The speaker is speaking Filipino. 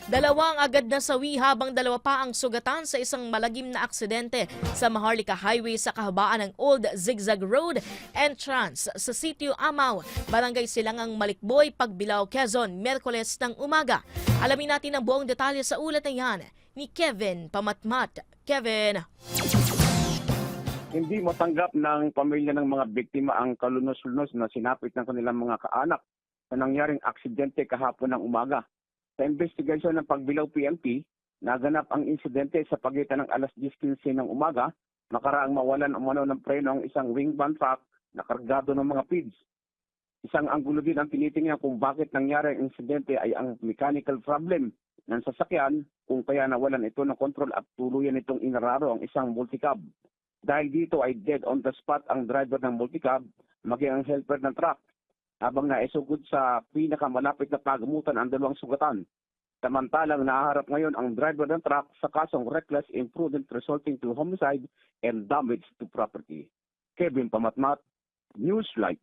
Dalawang agad na sawi habang dalawa pa ang sugatan sa isang malagim na aksidente sa Maharlika Highway sa kahabaan ng Old Zigzag Road entrance sa Sitio Amaw, Barangay Silangang Malikboy, Pagbilao, Quezon, Miyerkules ng umaga. Alamin natin ang buong detalye sa ulat na yan ni Kevin Pamatmat. Kevin. Hindi matanggap ng pamilya ng mga biktima ang kalunos-lunos na sinapit ng kanilang mga kaanak sa nangyaring aksidente kahapon ng umaga. Sa investigasyon ng Pagbilao PNP, naganap ang insidente sa pagitan ng alas 10:15 ng umaga, nakaraang mawalan umano ng preno ang isang wing van truck na kargado ng mga PIDS. Isang anggulo din ang tinitingnan kung bakit nangyari ang insidente ay ang mechanical problem ng sasakyan kung kaya nawalan ito ng kontrol at tuluyan itong inararo ang isang multicab. Dahil dito ay dead on the spot ang driver ng multicab, maging ang helper ng truck, habang naisugod sa pinakamalapit na pagamutan ang dalawang sugatan. Samantalang nahaharap ngayon ang driver ng truck sa kasong reckless imprudent resulting to homicide and damage to property. Kevin Pamatmat, Newslight.